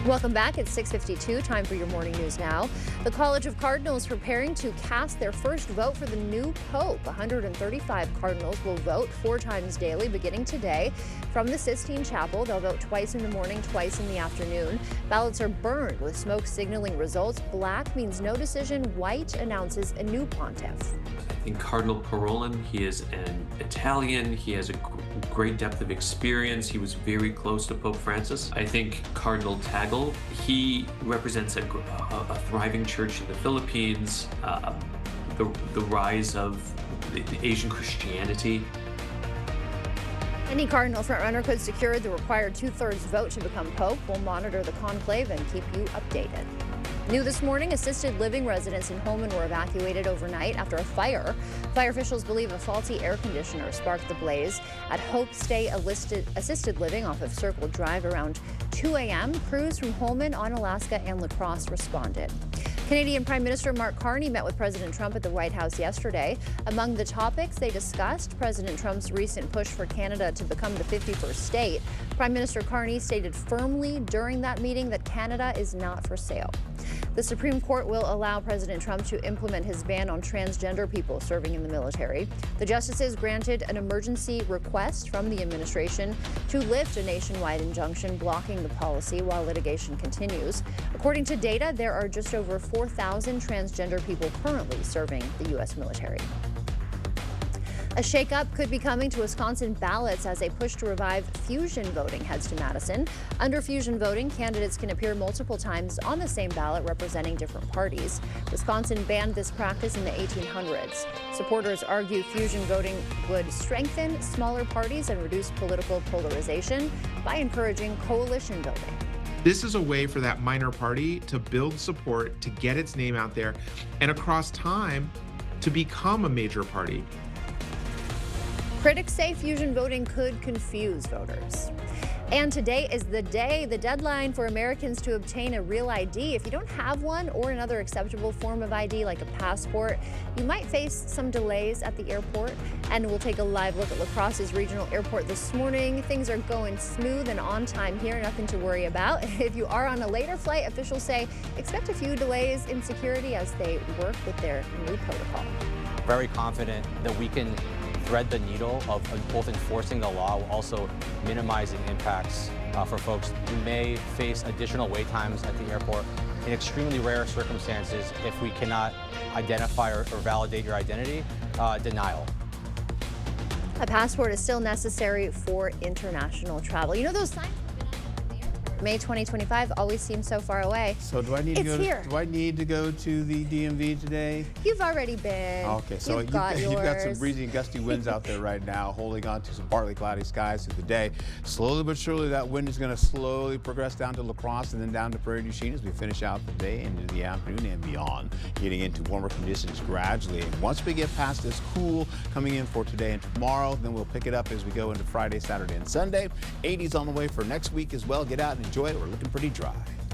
Welcome back. It's 6:52. Time for your morning news now. The College of Cardinals preparing to cast their first vote for the new Pope. 135 Cardinals will vote 4 times daily beginning today. From the Sistine Chapel, they'll vote twice in the morning, twice in the afternoon. Ballots are burned with smoke signaling results. Black means no decision. White announces a new pontiff. I think Cardinal Parolin, he is an Italian. He has a great depth of experience. He was very close to Pope Francis. I think Cardinal Tagle, he represents a thriving church in the Philippines, the rise of the Asian Christianity. Any Cardinal frontrunner could secure the required 2/3 vote to become Pope. We'll monitor the conclave and keep you updated. New this morning, assisted living residents in Holmen were evacuated overnight after a fire. Fire officials believe a faulty air conditioner sparked the blaze. At Hope Stay Assisted Living off of Circle Drive around 2 a.m., crews from Holmen, Onalaska, and La Crosse responded. Canadian Prime Minister Mark Carney met with President Trump at the White House yesterday. Among the topics they discussed, President Trump's recent push for Canada to become the 51st state. Prime Minister Carney stated firmly during that meeting that Canada is not for sale. The Supreme Court will allow President Trump to implement his ban on transgender people serving in the military. The justices granted an emergency request from the administration to lift a nationwide injunction blocking the policy while litigation continues. According to data, there are just over 4,000 transgender people currently serving the U.S. military. A shakeup could be coming to Wisconsin ballots as a push to revive fusion voting heads to Madison. Under fusion voting, candidates can appear multiple times on the same ballot representing different parties. Wisconsin banned this practice in the 1800s. Supporters argue fusion voting would strengthen smaller parties and reduce political polarization by encouraging coalition building. This is a way for that minor party to build support, to get its name out there, and across time to become a major party. Critics say fusion voting could confuse voters. And today is the deadline for Americans to obtain a real ID. If you don't have one or another acceptable form of ID like a passport, you might face some delays at the airport. And we'll take a live look at La Crosse's regional airport this morning. Things are going smooth and on time here, nothing to worry about. If you are on a later flight, officials say expect a few delays in security as they work with their new protocol. Very confident that we can thread the needle of both enforcing the law while also minimizing impacts for folks who may face additional wait times at the airport. In extremely rare circumstances, if we cannot identify or validate your identity, denial. A passport is still necessary for international travel. You know those signs? May 2025 always seems so far away. So do I need to go to the DMV today? You've already been. Okay, so you've got some breezy and gusty winds out there right now, holding on to some partly cloudy skies through the day. Slowly but surely, that wind is going to slowly progress down to La Crosse and then down to Prairie du Chien as we finish out the day into the afternoon and beyond, getting into warmer conditions gradually. And once we get past this cool coming in for today and tomorrow, then we'll pick it up as we go into Friday, Saturday, and Sunday. 80s on the way for next week as well. Get out and enjoy it. We're looking pretty dry.